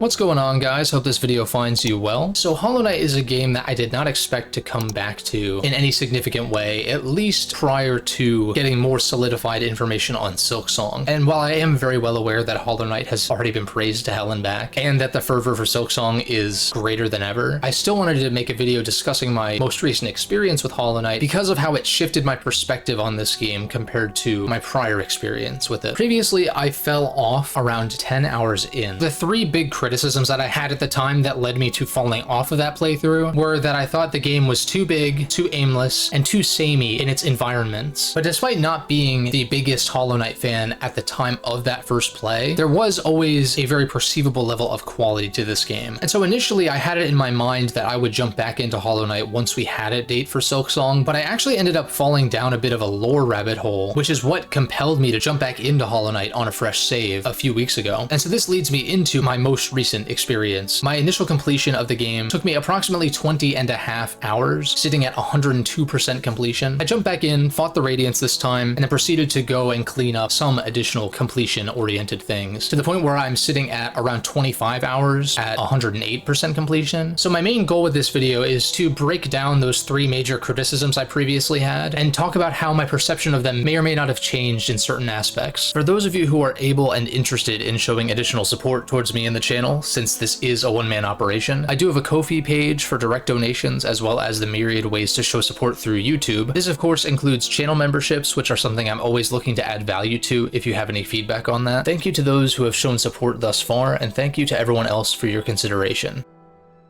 What's going on, guys? Hope this video finds you well. So Hollow Knight is a game that I did not expect to come back to in any significant way, at least prior to getting more solidified information on Silksong. And while I am very well aware that Hollow Knight has already been praised to hell and back, and that the fervor for Silksong is greater than ever, I still wanted to make a video discussing my most recent experience with Hollow Knight because of how it shifted my perspective on this game compared to my prior experience with it. Previously, I fell off around 10 hours in. The three big criticisms that I had at the time that led me to falling off of that playthrough were that I thought the game was too big, too aimless, and too samey in its environments. But despite not being the biggest Hollow Knight fan at the time of that first play, there was always a very perceivable level of quality to this game. And so initially I had it in my mind that I would jump back into Hollow Knight once we had a date for Silksong, but I actually ended up falling down a bit of a lore rabbit hole, which is what compelled me to jump back into Hollow Knight on a fresh save a few weeks ago. And so this leads me into my most recent experience. My initial completion of the game took me approximately 20.5 hours, sitting at 102% completion. I jumped back in, fought the Radiance this time, and then proceeded to go and clean up some additional completion-oriented things, to the point where I'm sitting at around 25 hours at 108% completion. So my main goal with this video is to break down those three major criticisms I previously had, and talk about how my perception of them may or may not have changed in certain aspects. For those of you who are able and interested in showing additional support towards me in the channel, since this is a one-man operation, I do have a Ko-fi page for direct donations, as well as the myriad ways to show support through YouTube. This of course includes channel memberships, which are something I'm always looking to add value to if you have any feedback on that. Thank you to those who have shown support thus far, and thank you to everyone else for your consideration.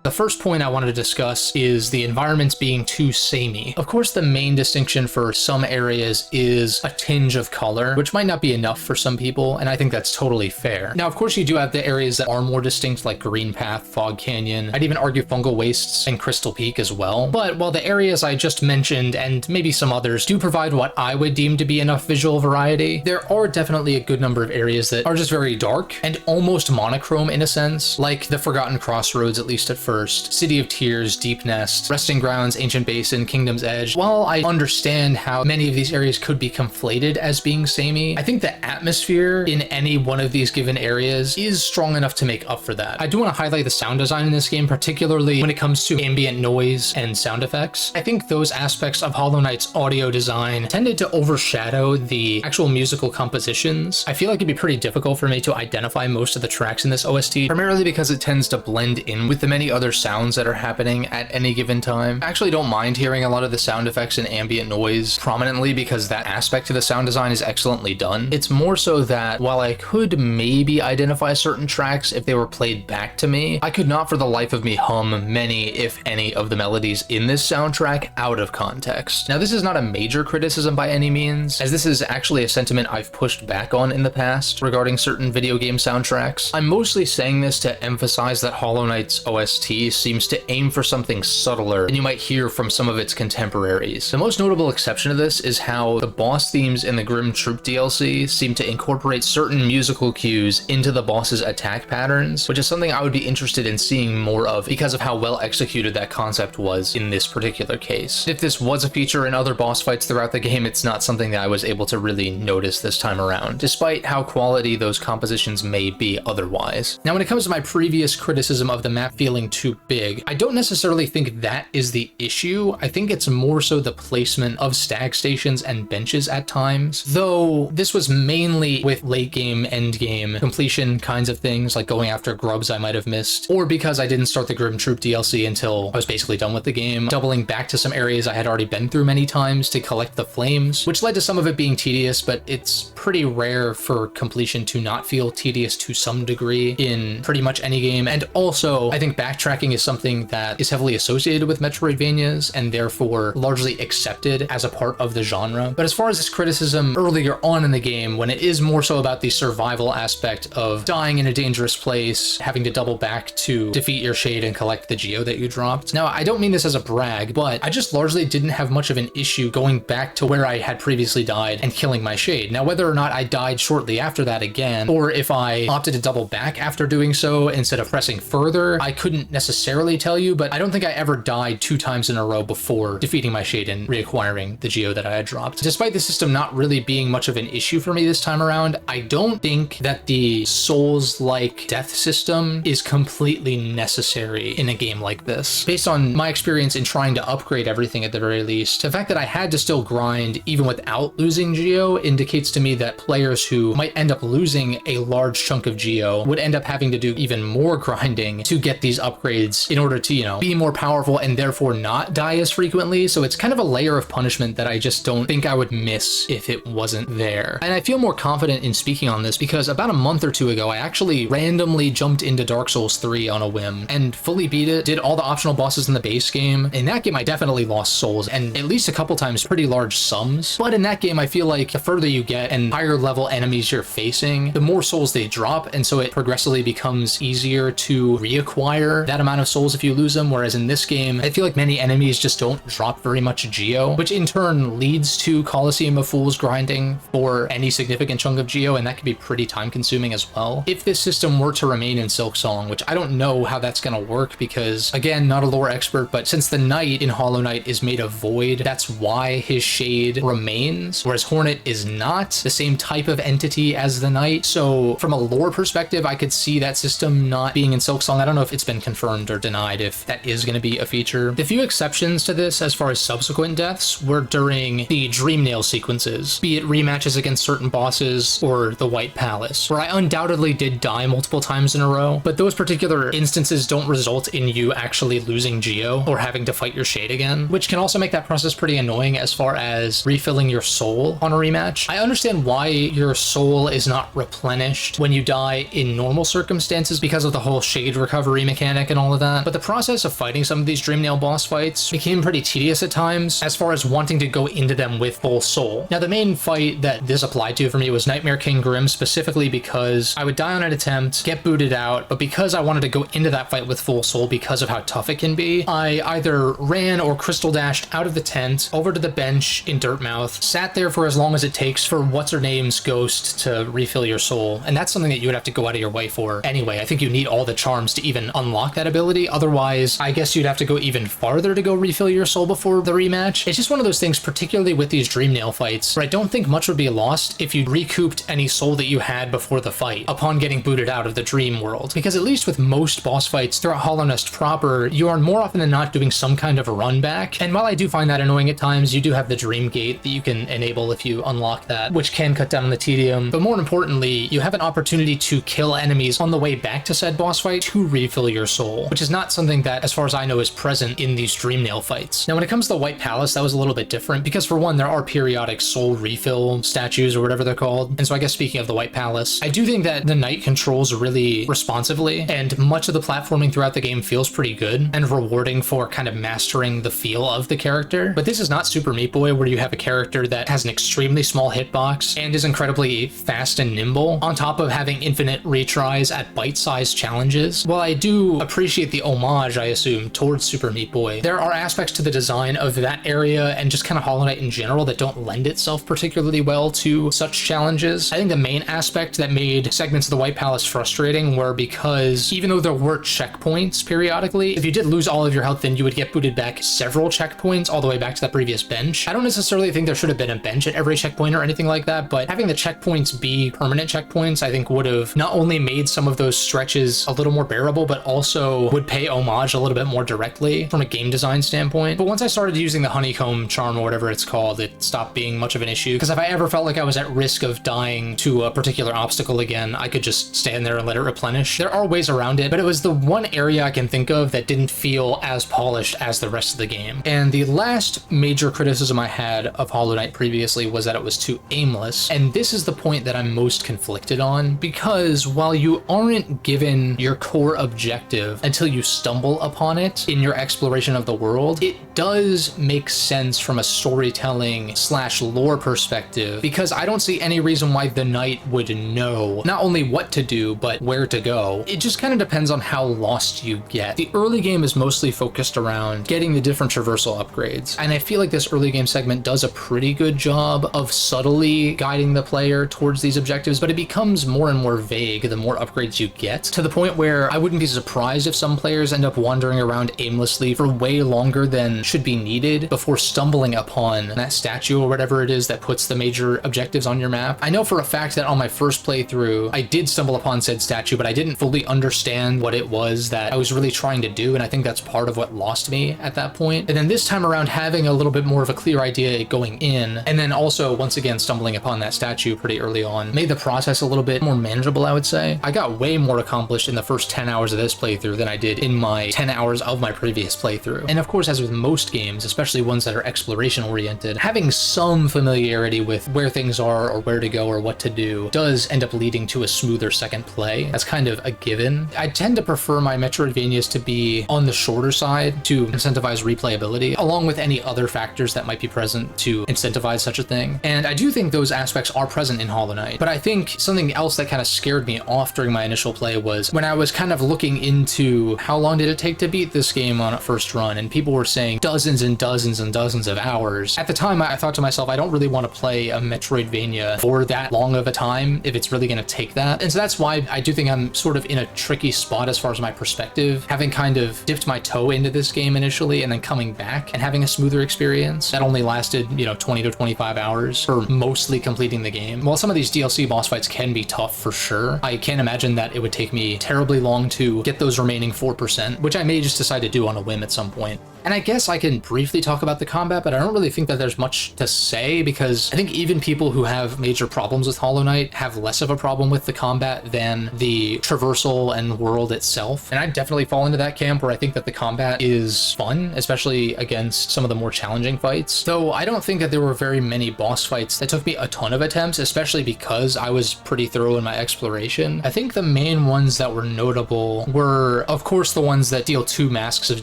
The first point I wanted to discuss is the environments being too samey. Of course, the main distinction for some areas is a tinge of color, which might not be enough for some people, and I think that's totally fair. Now, of course, you do have the areas that are more distinct, like Greenpath, Fog Canyon. I'd even argue Fungal Wastes and Crystal Peak as well. But while the areas I just mentioned, and maybe some others, do provide what I would deem to be enough visual variety, there are definitely a good number of areas that are just very dark and almost monochrome in a sense, like the Forgotten Crossroads, at least at first, City of Tears, Deep Nest, Resting Grounds, Ancient Basin, Kingdom's Edge. While I understand how many of these areas could be conflated as being samey, I think the atmosphere in any one of these given areas is strong enough to make up for that. I do want to highlight the sound design in this game, particularly when it comes to ambient noise and sound effects. I think those aspects of Hollow Knight's audio design tended to overshadow the actual musical compositions. I feel like it'd be pretty difficult for me to identify most of the tracks in this OST, primarily because it tends to blend in with the many other sounds that are happening at any given time. I actually don't mind hearing a lot of the sound effects and ambient noise prominently because that aspect of the sound design is excellently done. It's more so that while I could maybe identify certain tracks if they were played back to me, I could not for the life of me hum many, if any, of the melodies in this soundtrack out of context. Now, this is not a major criticism by any means, as this is actually a sentiment I've pushed back on in the past regarding certain video game soundtracks. I'm mostly saying this to emphasize that Hollow Knight's OST seems to aim for something subtler than you might hear from some of its contemporaries. The most notable exception to this is how the boss themes in the Grim Troop DLC seem to incorporate certain musical cues into the boss's attack patterns, which is something I would be interested in seeing more of because of how well executed that concept was in this particular case. If this was a feature in other boss fights throughout the game, it's not something that I was able to really notice this time around, despite how quality those compositions may be otherwise. Now, when it comes to my previous criticism of the map feeling too big, I don't necessarily think that is the issue. I think it's more so the placement of stag stations and benches at times, though this was mainly with late game, end game completion kinds of things, like going after grubs I might have missed, or because I didn't start the Grim Troop DLC until I was basically done with the game, doubling back to some areas I had already been through many times to collect the flames, which led to some of it being tedious, but it's pretty rare for completion to not feel tedious to some degree in pretty much any game. And also, I think backtracking is something that is heavily associated with Metroidvanias and therefore largely accepted as a part of the genre. But as far as this criticism earlier on in the game, when it is more so about the survival aspect of dying in a dangerous place, having to double back to defeat your shade and collect the geo that you dropped. Now, I don't mean this as a brag, but I just largely didn't have much of an issue going back to where I had previously died and killing my shade. Now, whether or not I died shortly after that again, or if I opted to double back after doing so instead of pressing further, I couldn't necessarily tell you, but I don't think I ever died 2 times in a row before defeating my shade and reacquiring the geo that I had dropped. Despite the system not really being much of an issue for me this time around, I don't think that the Souls-like death system is completely necessary in a game like this. Based on my experience in trying to upgrade everything at the very least, the fact that I had to still grind even without losing geo indicates to me that players who might end up losing a large chunk of geo would end up having to do even more grinding to get these upgrades in order to, you know, be more powerful and therefore not die as frequently. So it's kind of a layer of punishment that I just don't think I would miss if it wasn't there. And I feel more confident in speaking on this because about a month or 2 ago, I actually randomly jumped into Dark Souls 3 on a whim and fully beat it, did all the optional bosses in the base game. In that game, I definitely lost souls, and at least a couple times pretty large sums. But in that game, I feel like the further you get and higher level enemies you're facing, the more souls they drop, and so it progressively becomes easier to reacquire that amount of souls if you lose them. Whereas in this game, I feel like many enemies just don't drop very much geo, which in turn leads to Coliseum of Fools grinding for any significant chunk of geo, and that can be pretty time consuming as well. If this system were to remain in Silksong, which I don't know how that's going to work because, again, not a lore expert, but since the Knight in Hollow Knight is made of void, that's why his shade remains, whereas Hornet is not the same type of entity as the Knight. So from a lore perspective, I could see that system not being in Silksong. I don't know if it's been confirmed or denied if that is going to be a feature. The few exceptions to this as far as subsequent deaths were during the Dreamnail sequences, be it rematches against certain bosses or the White Palace, where I undoubtedly did die multiple times in a row, but those particular instances don't result in you actually losing geo or having to fight your shade again, which can also make that process pretty annoying as far as refilling your soul on a rematch. I understand why your soul is not replenished when you die in normal circumstances because of the whole shade recovery mechanic and all of that, but the process of fighting some of these Dreamnail boss fights became pretty tedious at times as far as wanting to go into them with full soul. Now, the main fight that this applied to for me was Nightmare King Grim, specifically because I would die on an attempt, get booted out, but because I wanted to go into that fight with full soul because of how tough it can be, I either ran or crystal dashed out of the tent over to the bench in Dirtmouth, sat there for as long as it takes for what's-her-name's ghost to refill your soul, and that's something that you would have to go out of your way for anyway. I think you need all the charms to even unlock that ability. Otherwise, I guess you'd have to go even farther to go refill your soul before the rematch. It's just one of those things, particularly with these Dreamnail fights, where I don't think much would be lost if you recouped any soul that you had before the fight upon getting booted out of the dream world. Because at least with most boss fights throughout Hollow Nest proper, you are more often than not doing some kind of a run back. And while I do find that annoying at times, you do have the Dream Gate that you can enable if you unlock that, which can cut down on the tedium. But more importantly, you have an opportunity to kill enemies on the way back to said boss fight to refill your soul, which is not something that, as far as I know, is present in these Dreamnail fights. Now, when it comes to the White Palace, that was a little bit different because, for one, there are periodic soul refill statues or whatever they're called. And so I guess speaking of the White Palace, I do think that the Knight controls really responsively, and much of the platforming throughout the game feels pretty good and rewarding for kind of mastering the feel of the character. But this is not Super Meat Boy, where you have a character that has an extremely small hitbox and is incredibly fast and nimble, on top of having infinite retries at bite-sized challenges. While I do appreciate the homage, I assume, towards Super Meat Boy, there are aspects to the design of that area and just kind of Hollow Knight in general that don't lend itself particularly well to such challenges. I think the main aspect that made segments of the White Palace frustrating were because even though there were checkpoints periodically, if you did lose all of your health, then you would get booted back several checkpoints all the way back to that previous bench. I don't necessarily think there should have been a bench at every checkpoint or anything like that, but having the checkpoints be permanent checkpoints, I think would have not only made some of those stretches a little more bearable, but also would pay homage a little bit more directly from a game design standpoint. But once I started using the honeycomb charm or whatever it's called, it stopped being much of an issue, because if I ever felt like I was at risk of dying to a particular obstacle again, I could just stand there and let it replenish. There are ways around it, but it was the one area I can think of that didn't feel as polished as the rest of the game. And the last major criticism I had of Hollow Knight previously was that it was too aimless, and this is the point that I'm most conflicted on, because while you aren't given your core objective until you stumble upon it in your exploration of the world, it does make sense from a storytelling / lore perspective, because I don't see any reason why the Knight would know not only what to do, but where to go. It just kind of depends on how lost you get. The early game is mostly focused around getting the different traversal upgrades, and I feel like this early game segment does a pretty good job of subtly guiding the player towards these objectives, but it becomes more and more vague the more upgrades you get, to the point where I wouldn't be surprised surprised if some players end up wandering around aimlessly for way longer than should be needed before stumbling upon that statue or whatever it is that puts the major objectives on your map. I know for a fact that on my first playthrough, I did stumble upon said statue, but I didn't fully understand what it was that I was really trying to do, and I think that's part of what lost me at that point. And then this time around, having a little bit more of a clear idea going in, and then also once again stumbling upon that statue pretty early on, made the process a little bit more manageable, I would say. I got way more accomplished in the first 10 hours of this playthrough than I did in my 10 hours of my previous playthrough. And of course, as with most games, especially ones that are exploration oriented, having some familiarity with where things are or where to go or what to do does end up leading to a smoother second play. That's kind of a given. I tend to prefer my Metroidvanias to be on the shorter side to incentivize replayability, along with any other factors that might be present to incentivize such a thing. And I do think those aspects are present in Hollow Knight, but I think something else that kind of scared me off during my initial play was when I was kind of looking into how long did it take to beat this game on a first run, and people were saying dozens and dozens and dozens of hours. At the time, I thought to myself, I don't really want to play a Metroidvania for that long of a time if it's really going to take that. And so that's why I do think I'm sort of in a tricky spot as far as my perspective, having kind of dipped my toe into this game initially and then coming back and having a smoother experience that only lasted, 20 to 25 hours for mostly completing the game. While some of these DLC boss fights can be tough for sure, I can't imagine that it would take me terribly long to get those remaining 4%, which I may just decide to do on a whim at some point. And I guess I can briefly talk about the combat, but I don't really think that there's much to say, because I think even people who have major problems with Hollow Knight have less of a problem with the combat than the traversal and world itself. And I definitely fall into that camp where I think that the combat is fun, especially against some of the more challenging fights. Though I don't think that there were very many boss fights that took me a ton of attempts, especially because I was pretty thorough in my exploration. I think the main ones that were notable were, of course, the ones that deal 2 masks of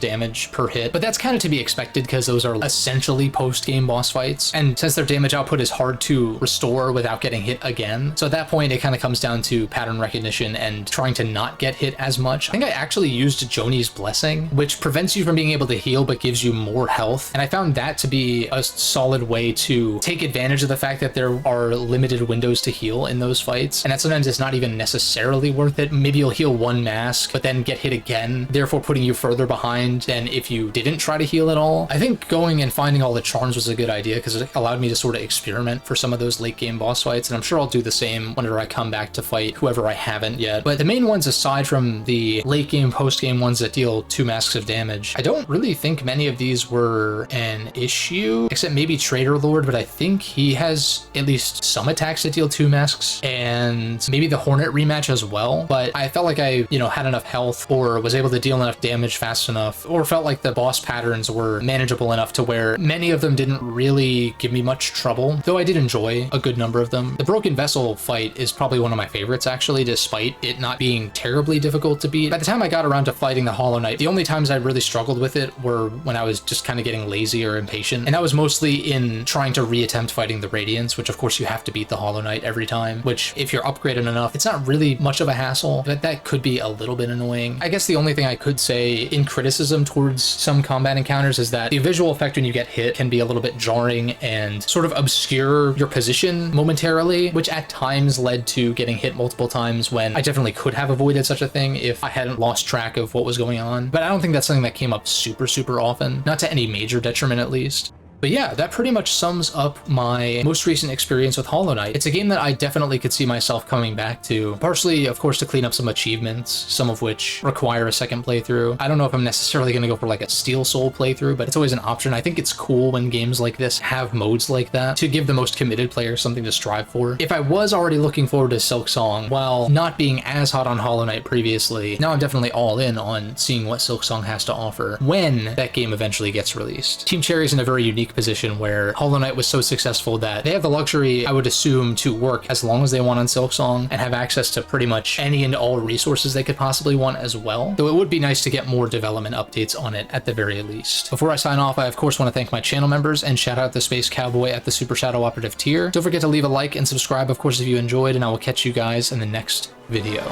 damage per hit, but that's kind of to be expected because those are essentially post-game boss fights, and since their damage output is hard to restore without getting hit again, so at that point it kind of comes down to pattern recognition and trying to not get hit as much. I think I actually used Joni's Blessing, which prevents you from being able to heal but gives you more health, and I found that to be a solid way to take advantage of the fact that there are limited windows to heal in those fights, and that sometimes it's not even necessarily worth it. Maybe you'll heal 1 mask but then get hit again, therefore putting you further behind than if you didn't try to heal at all. I think going and finding all the charms was a good idea because it allowed me to sort of experiment for some of those late game boss fights, and I'm sure I'll do the same whenever I come back to fight whoever I haven't yet. But the main ones, aside from the late game, post game ones that deal 2 masks of damage, I don't really think many of these were an issue, except maybe Trader Lord, but I think he has at least some attacks that deal 2 masks, and maybe the Hornet rematch as well. But I felt like I, had enough health or was able to deal enough damage fast enough, or felt like the boss patterns were manageable enough to where many of them didn't really give me much trouble, though I did enjoy a good number of them. The Broken Vessel fight is probably one of my favorites, actually, despite it not being terribly difficult to beat. By the time I got around to fighting the Hollow Knight, the only times I really struggled with it were when I was just kind of getting lazy or impatient, and that was mostly in trying to reattempt fighting the Radiance, which of course you have to beat the Hollow Knight every time, which if you're upgraded enough, it's not really much of a hassle, but that could be a little bit annoying. I guess the only thing I could say in criticism towards some combat encounters is that the visual effect when you get hit can be a little bit jarring and sort of obscure your position momentarily, which at times led to getting hit multiple times when I definitely could have avoided such a thing if I hadn't lost track of what was going on. But I don't think that's something that came up super often, not to any major detriment at least. But yeah, that pretty much sums up my most recent experience with Hollow Knight. It's a game that I definitely could see myself coming back to, partially, of course, to clean up some achievements, some of which require a second playthrough. I don't know if I'm necessarily going to go for like a Steel Soul playthrough, but it's always an option. I think it's cool when games like this have modes like that to give the most committed player something to strive for. If I was already looking forward to Silk Song, while not being as hot on Hollow Knight previously, now I'm definitely all in on seeing what Silk Song has to offer when that game eventually gets released. Team Cherry's in a very unique position where Hollow Knight was so successful that they have the luxury, I would assume, to work as long as they want on Silk Song and have access to pretty much any and all resources they could possibly want as well. Though it would be nice to get more development updates on it at the very least. Before I sign off, I of course want to thank my channel members and shout out the Space Cowboy at the Super Shadow Operative tier. Don't forget to leave a like and subscribe, of course, if you enjoyed, and I will catch you guys in the next video.